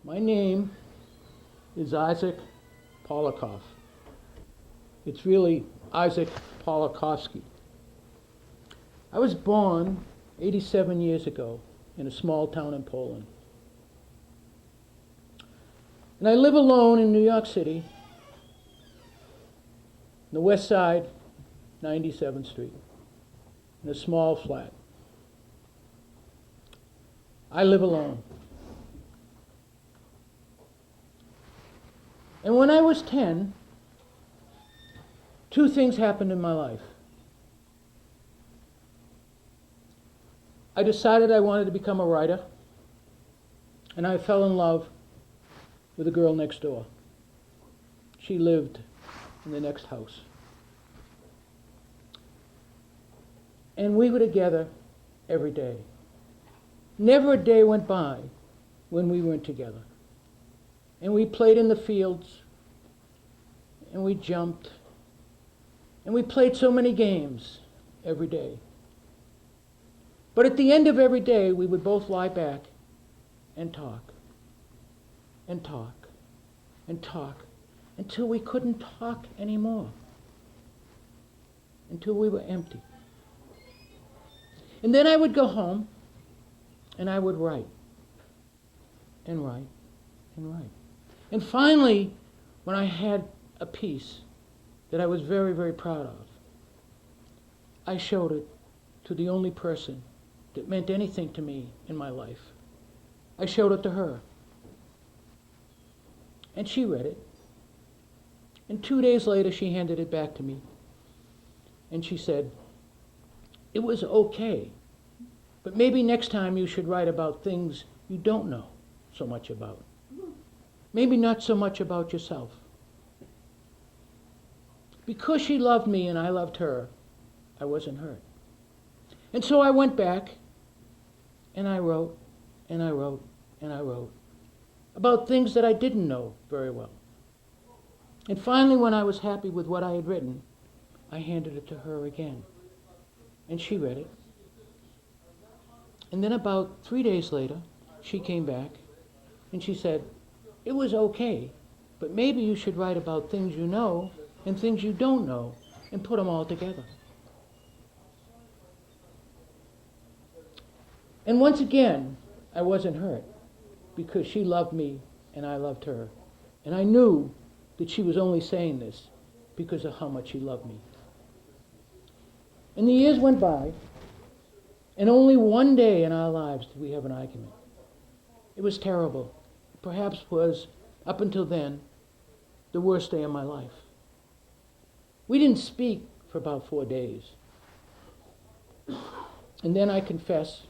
My name is Isaac Polikoff. It's really Isaac Polikovsky. I was born 87 years ago in a small town in Poland. And I live alone in New York City, on the west side, 97th Street, in a small flat. I live alone. And when I was 10, two things happened in my life. I decided I wanted to become a writer, and I fell in love with a girl next door. She lived in the next house. And we were together every day. Never a day went by when we weren't together. And we played in the fields, and we jumped, and we played so many games every day. But at the end of every day, we would both lie back and talk, and talk, and talk, until we couldn't talk anymore, until we were empty. And then I would go home, and I would write, and write, and write. And finally, when I had a piece that I was very, very proud of, I showed it to the only person that meant anything to me in my life. I showed it to her. And she read it. And 2 days later, she handed it back to me. And she said, "It was okay, but maybe next time you should write about things you don't know so much about. Maybe not so much about yourself." Because she loved me and I loved her, I wasn't hurt. And so I went back and I wrote, and I wrote, and I wrote about things that I didn't know very well. And finally, when I was happy with what I had written, I handed it to her again. And she read it. And then about 3 days later, she came back and she said, "It was okay, but maybe you should write about things you know and things you don't know and put them all together." And once again, I wasn't hurt because she loved me and I loved her. And I knew that she was only saying this because of how much she loved me. And the years went by, and only one day in our lives did we have an argument. It was terrible. Perhaps was, up until then, the worst day of my life. We didn't speak for about 4 days. And then I confess,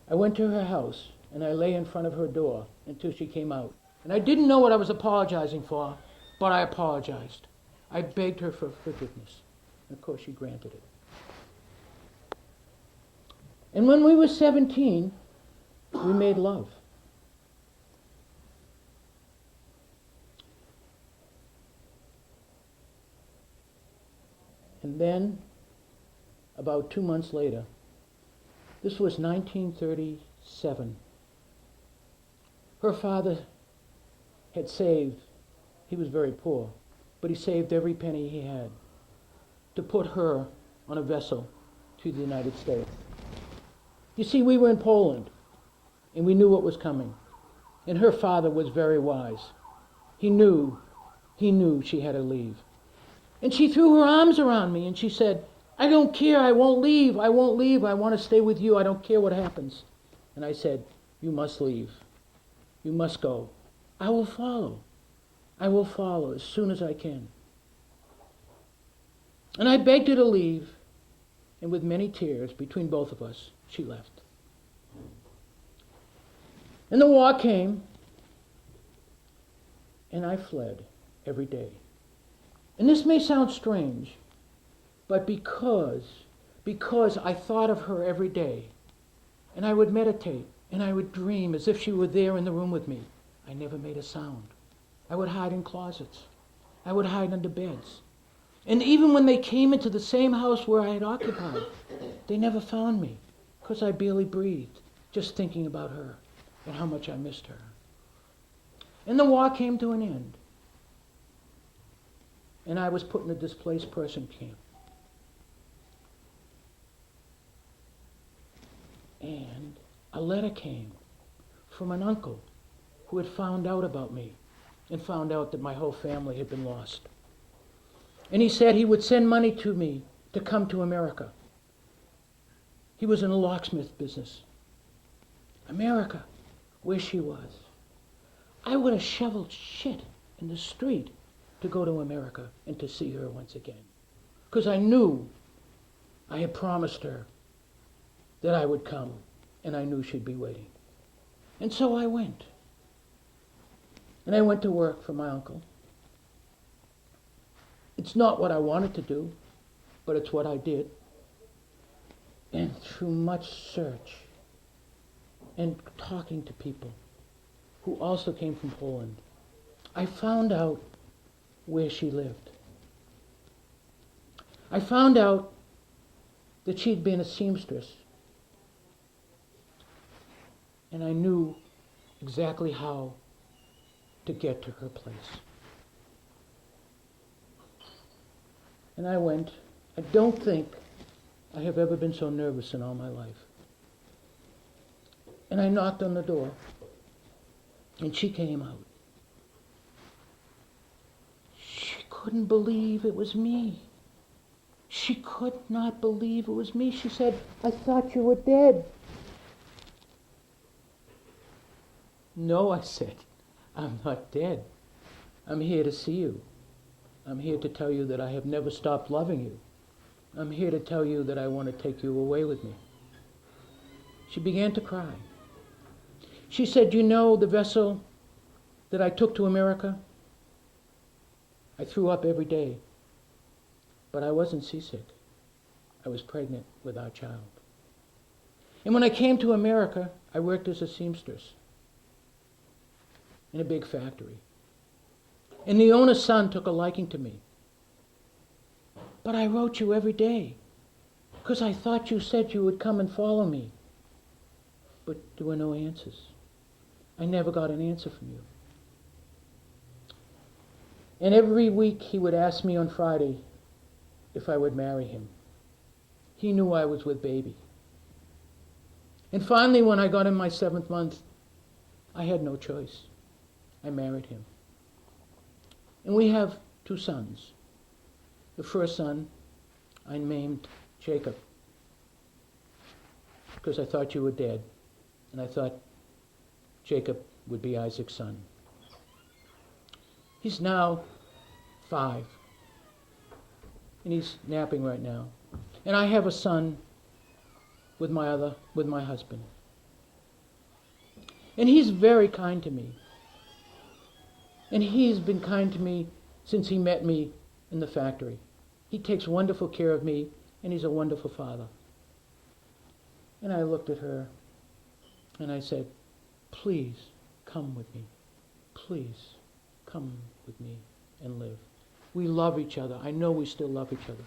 I went to her house and I lay in front of her door until she came out. And I didn't know what I was apologizing for, but I apologized. I begged her for forgiveness. And of course she granted it. And when we were 17, we made love. And then, about 2 months later, this was 1937, her father had saved, he was very poor, but he saved every penny he had to put her on a vessel to the United States. You see, we were in Poland, and we knew what was coming. And her father was very wise. He knew she had to leave. And she threw her arms around me, and she said, "I don't care, I won't leave, I won't leave, I want to stay with you, I don't care what happens." And I said, "You must leave. You must go. I will follow. I will follow as soon as I can." And I begged her to leave, and with many tears between both of us, she left. And the war came, and I fled every day. And this may sound strange, but because I thought of her every day, and I would meditate, and I would dream as if she were there in the room with me, I never made a sound. I would hide in closets. I would hide under beds. And even when they came into the same house where I had occupied, they never found me, because I barely breathed, just thinking about her and how much I missed her. And the war came to an end. And I was put in a displaced person camp. And a letter came from an uncle who had found out about me and found out that my whole family had been lost. And he said he would send money to me to come to America. He was in the locksmith business. America, where she was. I would have shoveled shit in the street to go to America and to see her once again. Because I knew I had promised her that I would come, and I knew she'd be waiting. And so I went. And I went to work for my uncle. It's not what I wanted to do, but it's what I did. And through much search and talking to people who also came from Poland, I found out where she lived. I found out that she'd been a seamstress. And I knew exactly how to get to her place. And I went. I don't think I have ever been so nervous in all my life. And I knocked on the door, and she came out. She couldn't believe it was me. She could not believe it was me. She said, "I thought you were dead." "No," I said, "I'm not dead. I'm here to see you. I'm here to tell you that I have never stopped loving you. I'm here to tell you that I want to take you away with me." She began to cry. She said, "You know the vessel that I took to America? I threw up every day, but I wasn't seasick. I was pregnant with our child. And when I came to America, I worked as a seamstress in a big factory. And the owner's son took a liking to me. But I wrote you every day because I thought you said you would come and follow me. But there were no answers. I never got an answer from you." And every week he would ask me on Friday if I would marry him. He knew I was with baby. And finally, when I got in my 7th month, I had no choice. I married him. And we have 2 sons. The first son I named Jacob because I thought you were dead, and I thought Jacob would be Isaac's son. He's now 5, and he's napping right now. And I have a son with my husband. And he's very kind to me. And he's been kind to me since he met me in the factory. He takes wonderful care of me, and he's a wonderful father. And I looked at her, and I said, "Please come with me. Please come with me and live. We love each other. I know we still love each other."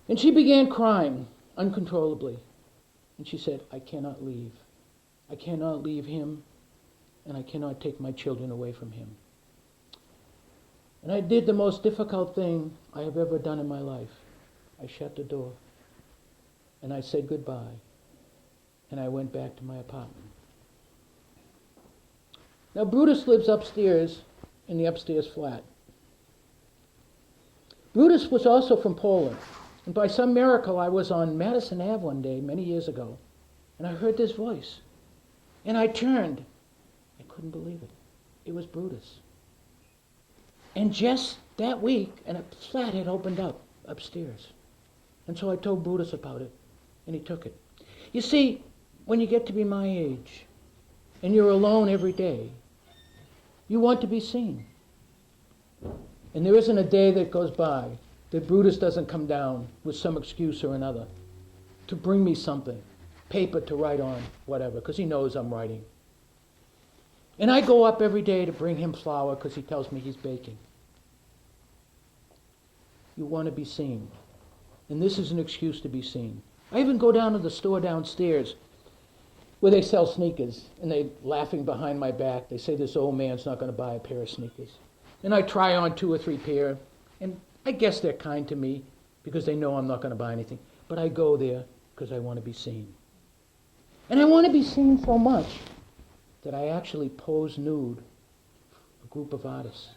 And she began crying uncontrollably. And she said, "I cannot leave. I cannot leave him, and I cannot take my children away from him." And I did the most difficult thing I have ever done in my life. I shut the door, and I said goodbye, and I went back to my apartment. Now, Brutus lives upstairs in the upstairs flat. Brutus was also from Poland, and by some miracle I was on Madison Ave one day many years ago, and I heard this voice, and I turned. I couldn't believe it. It was Brutus. And just that week, a flat had opened up upstairs. And so I told Brutus about it, and he took it. You see, when you get to be my age, and you're alone every day, you want to be seen. And there isn't a day that goes by that Brutus doesn't come down with some excuse or another to bring me something, paper to write on, whatever, because he knows I'm writing. And I go up every day to bring him flour because he tells me he's baking. You want to be seen. And this is an excuse to be seen. I even go down to the store downstairs, where they sell sneakers, and they're laughing behind my back. They say this old man's not going to buy a pair of sneakers. And I try on 2 or 3 pair, and I guess they're kind to me because they know I'm not going to buy anything. But I go there because I want to be seen. And I want to be seen so much that I actually pose nude for a group of artists.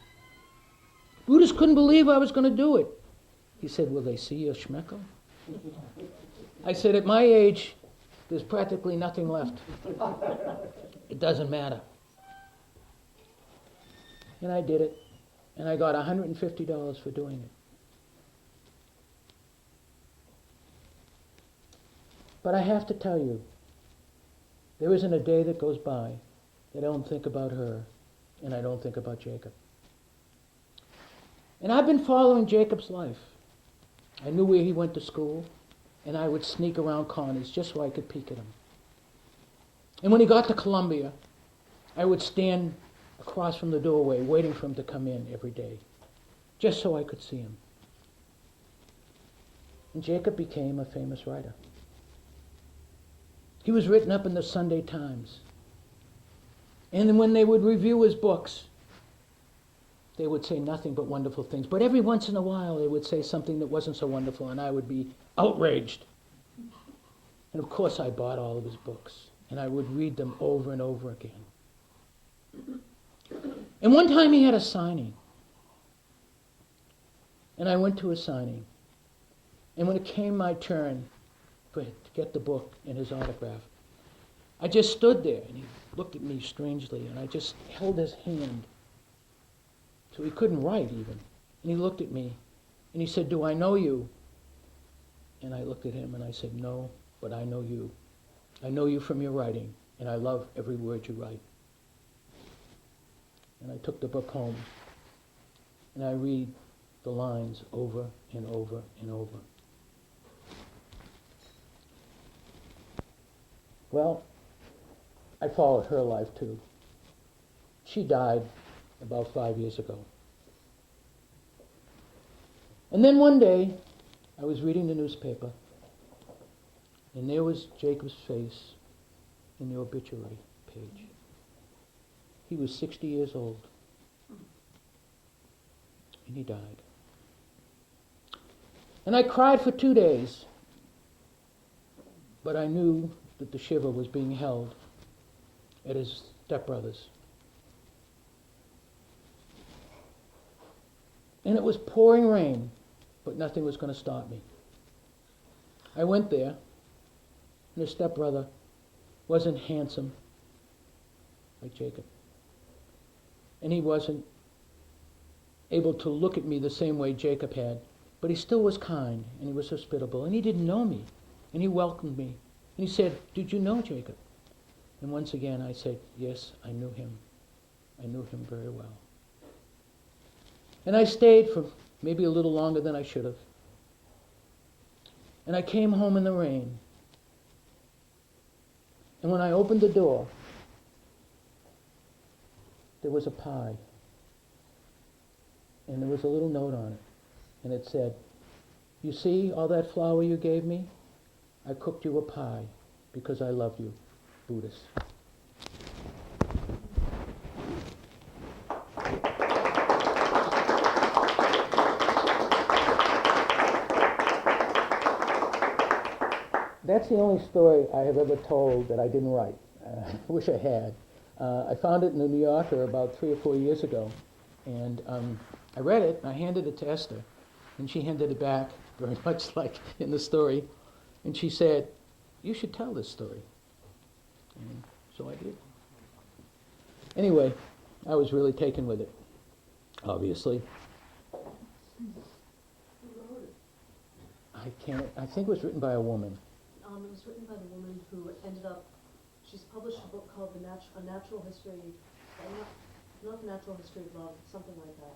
Buddhist couldn't believe I was going to do it. He said, will they see your schmeckel? I said, at my age, there's practically nothing left. It doesn't matter. And I did it. And I got $150 for doing it. But I have to tell you, there isn't a day that goes by that I don't think about her and I don't think about Jacob. And I've been following Jacob's life. I knew where he went to school, and I would sneak around corners just so I could peek at him. And when he got to Columbia, I would stand across from the doorway waiting for him to come in every day, just so I could see him. And Jacob became a famous writer. He was written up in the Sunday Times. And when they would review his books, they would say nothing but wonderful things. But every once in a while, they would say something that wasn't so wonderful, and I would be outraged. And of course, I bought all of his books, and I would read them over and over again. And one time he had a signing. And I went to his signing. And when it came my turn to get the book and his autograph, I just stood there, and he looked at me strangely, and I just held his hand. So he couldn't write even. And he looked at me, and he said, do I know you? And I looked at him, and I said, no, but I know you. I know you from your writing, and I love every word you write. And I took the book home, and I read the lines over and over and over. Well, I followed her life too. She died about 5 years ago. And then one day, I was reading the newspaper, and there was Jacob's face in the obituary page. He was 60 years old, and he died. And I cried for 2 days, but I knew that the Shiva was being held at his stepbrother's. And it was pouring rain, but nothing was going to stop me. I went there, and his stepbrother wasn't handsome like Jacob. And he wasn't able to look at me the same way Jacob had, but he still was kind, and he was hospitable, and he didn't know me, and he welcomed me. And he said, did you know Jacob? And once again I said, yes, I knew him. I knew him very well. And I stayed for maybe a little longer than I should have. And I came home in the rain. And when I opened the door, there was a pie. And there was a little note on it. And it said, you see all that flour you gave me? I cooked you a pie because I love you, Buddhist. That's the only story I have ever told that I didn't write. I wish I had. I found it in the New Yorker about 3 or 4 years ago, and I read it, and I handed it to Esther, and she handed it back, very much like in the story, and she said, you should tell this story. And so I did. Anyway, I was really taken with it, obviously. I think it was written by a woman. It was written by the woman who ended up, she's published a book called A Natural History, not The Natural History of Love, something like that.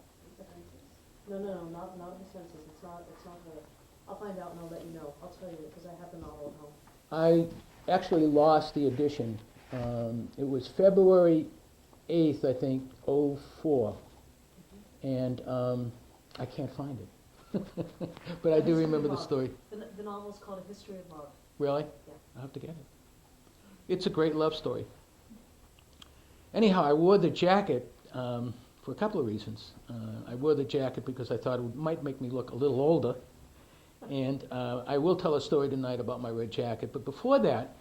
No, not the census. It's not her. I'll find out and I'll let you know. I'll tell you because I have the novel at home. I actually lost the edition. It was February 8th, I think, '04. And I can't find it. But I do remember the story. The novel's called A History of Love. Really? Yeah. I'll have to get it. It's a great love story. Anyhow, I wore the jacket for a couple of reasons. I wore the jacket because I thought it might make me look a little older. And I will tell a story tonight about my red jacket. But before that,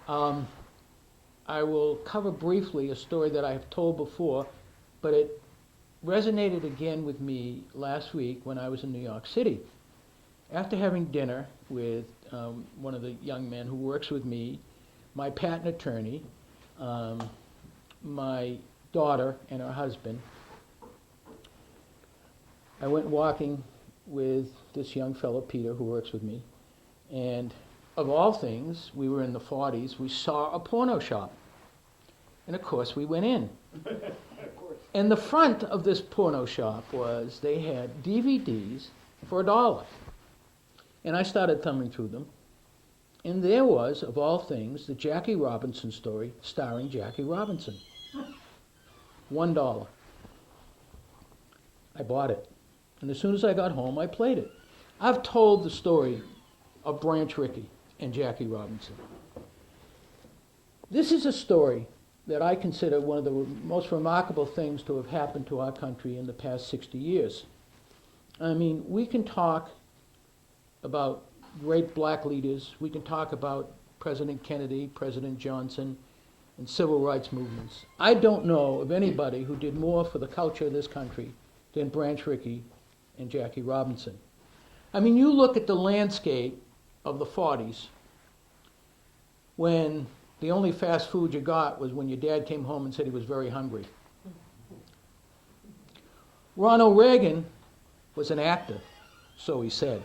I will cover briefly a story that I have told before, but it resonated again with me last week when I was in New York City. After having dinner with one of the young men who works with me, my patent attorney, my daughter and her husband, I went walking with this young fellow, Peter, who works with me, and of all things, we were in the 40s, we saw a porno shop. And of course, we went in. And the front of this porno shop was, they had DVDs for $1. And I started thumbing through them. And there was, of all things, the Jackie Robinson story starring Jackie Robinson. $1. I bought it. And as soon as I got home, I played it. I've told the story of Branch Rickey and Jackie Robinson. This is a story that I consider one of the most remarkable things to have happened to our country in the past 60 years. I mean, we can talk about great black leaders, we can talk about President Kennedy, President Johnson, and civil rights movements. I don't know of anybody who did more for the culture of this country than Branch Rickey and Jackie Robinson. I mean, you look at the landscape of the 40s, when the only fast food you got was when your dad came home and said he was very hungry. Ronald Reagan was an actor, so he said.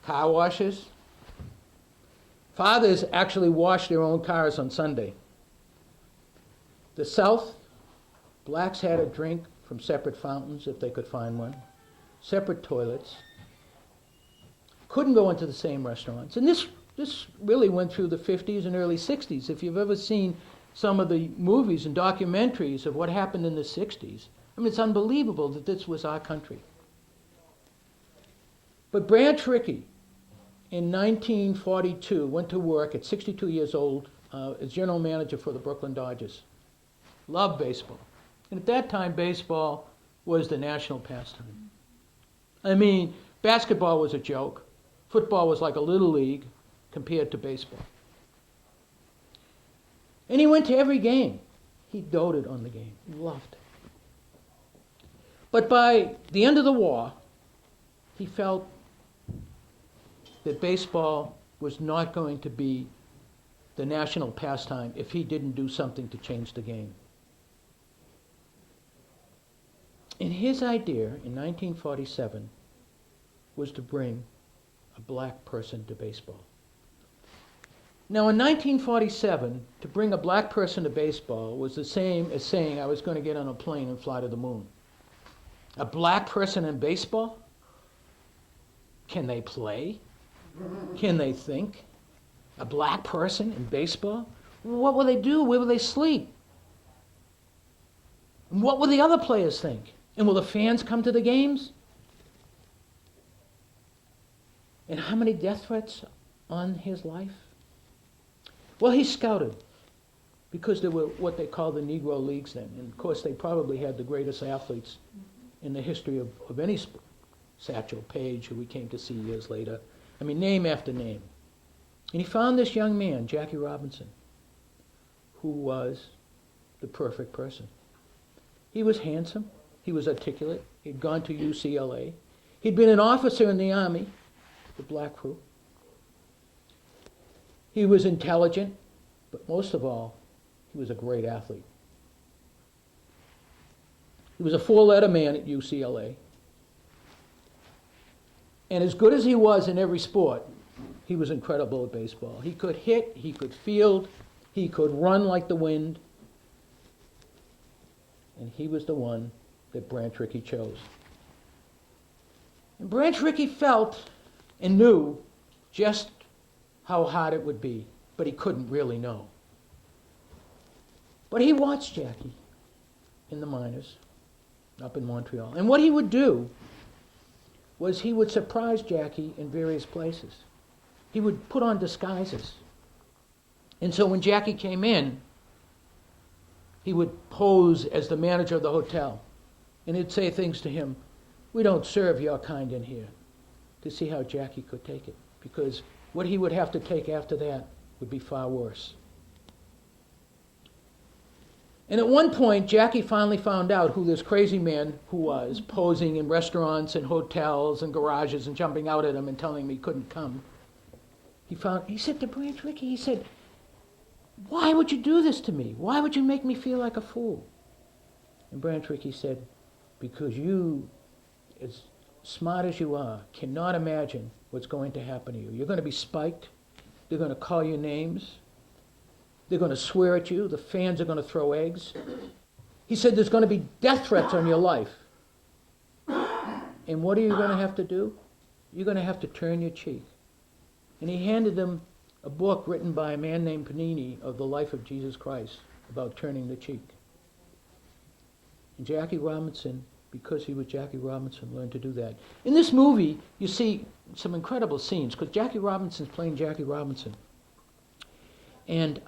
Car washes. Fathers actually washed their own cars on Sunday. The South, blacks had a drink from separate fountains if they could find one, separate toilets, couldn't go into the same restaurants. And this really went through the 50s and early 60s. If you've ever seen some of the movies and documentaries of what happened in the 60s, I mean, it's unbelievable that this was our country. But Branch Rickey, in 1942, went to work at 62 years old as general manager for the Brooklyn Dodgers. Loved baseball. And at that time, baseball was the national pastime. I mean, basketball was a joke. Football was like a little league compared to baseball. And he went to every game. He doted on the game. He loved it. But by the end of the war, he felt that baseball was not going to be the national pastime if he didn't do something to change the game. And his idea in 1947 was to bring a black person to baseball. Now in 1947, to bring a black person to baseball was the same as saying I was going to get on a plane and fly to the moon. A black person in baseball? Can they play? Can they think? A black person in baseball? What will they do? Where will they sleep? And what will the other players think? And will the fans come to the games? And how many death threats on his life? Well, he scouted because there were what they called the Negro Leagues then. And of course, they probably had the greatest athletes in the history of any sport. Satchel Paige, who we came to see years later. I mean, name after name. And he found this young man, Jackie Robinson, who was the perfect person. He was handsome. He was articulate. He'd gone to UCLA. He'd been an officer in the Army, the black crew. He was intelligent, but most of all, he was a great athlete. He was a four-letter man at UCLA. And as good as he was in every sport, he was incredible at baseball. He could hit, he could field, he could run like the wind. And he was the one that Branch Rickey chose. And Branch Rickey felt and knew just how hard it would be, but he couldn't really know. But he watched Jackie in the minors up in Montreal. And what he would do was he would surprise Jackie in various places. He would put on disguises And so when Jackie came in, he would pose as the manager of the hotel. And he'd say things to him, "We don't serve your kind in here," to see how Jackie could take it. Because what he would have to take after that would be far worse. And at one point, Jackie finally found out who this crazy man who was, posing in restaurants and hotels and garages and jumping out at him and telling him he couldn't come. He said to Branch Rickey, he said, "Why would you do this to me? Why would you make me feel like a fool?" And Branch Rickey said, "Because you, as smart as you are, cannot imagine what's going to happen to you. You're going to be spiked. They're going to call you names. They're going to swear at you. The fans are going to throw eggs." He said, "There's going to be death threats on your life. And what are you going to have to do? You're going to have to turn your cheek." And he handed them a book written by a man named Panini of the life of Jesus Christ about turning the cheek. And Jackie Robinson, because he was Jackie Robinson, learned to do that. In this movie, you see some incredible scenes, because Jackie Robinson's playing Jackie Robinson. And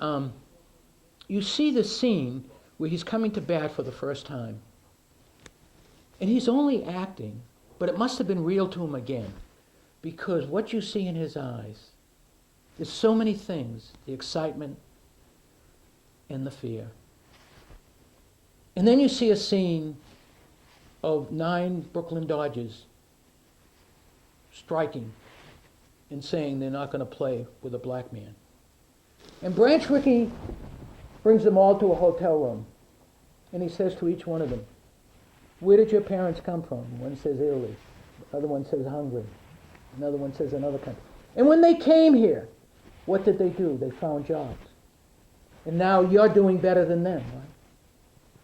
you see this scene where he's coming to bat for the first time. And he's only acting, but it must have been real to him again, because what you see in his eyes is so many things, the excitement and the fear. And then you see a scene of 9 Brooklyn Dodgers striking and saying they're not going to play with a black man. And Branch Rickey brings them all to a hotel room, and he says to each one of them, "Where did your parents come from?" One says Italy, the other one says Hungary, another one says another country. And when they came here, what did they do? They found jobs. And now you're doing better than them, right?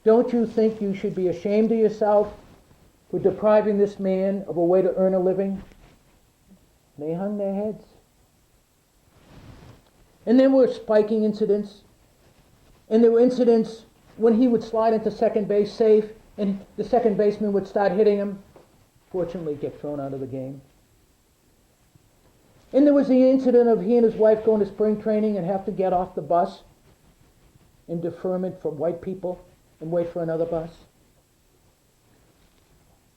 Don't you think you should be ashamed of yourself for depriving this man of a way to earn a living? They hung their heads. And there were spiking incidents. And there were incidents when he would slide into second base safe and the second baseman would start hitting him. Fortunately, get thrown out of the game. And there was the incident of he and his wife going to spring training and have to get off the bus in deferment for white people and wait for another bus.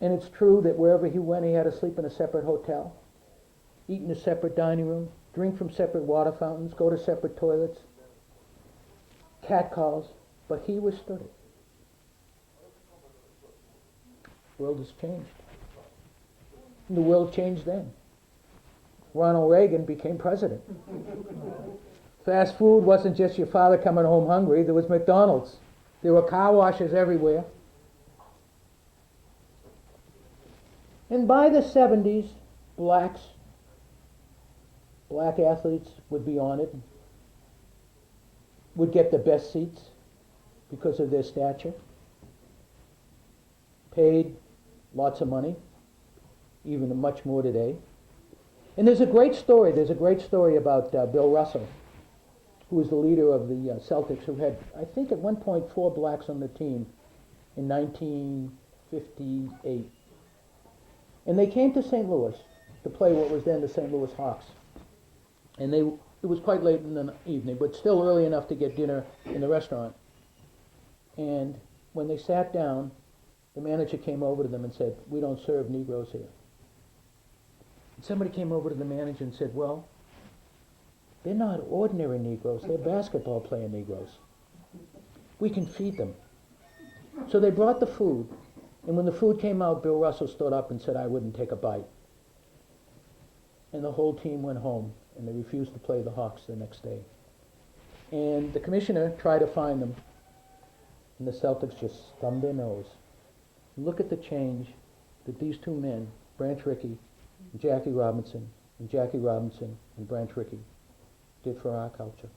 And it's true that wherever he went, he had to sleep in a separate hotel, eat in a separate dining room, drink from separate water fountains, go to separate toilets, cat calls, but he withstood it. The world has changed. And the world changed then. Ronald Reagan became president. Fast food wasn't just your father coming home hungry. There was McDonald's. There were car washes everywhere. And by the 70s, black athletes would be honored, would get the best seats because of their stature, paid lots of money, even much more today. And there's a great story about Bill Russell, who was the leader of the Celtics, who had, I think at one point, 4 blacks on the team in 1958. And they came to St. Louis to play what was then the St. Louis Hawks. And it was quite late in the evening, but still early enough to get dinner in the restaurant. And when they sat down, the manager came over to them and said, "We don't serve Negroes here." And somebody came over to the manager and said, "Well, they're not ordinary Negroes, they're basketball playing Negroes. We can feed them." So they brought the food, and when the food came out, Bill Russell stood up and said, "I wouldn't take a bite." And the whole team went home, and they refused to play the Hawks the next day. And the commissioner tried to find them, and the Celtics just thumbed their nose. Look at the change that these 2 men, Branch Rickey and Jackie Robinson, and Jackie Robinson and Branch Rickey, did for our culture.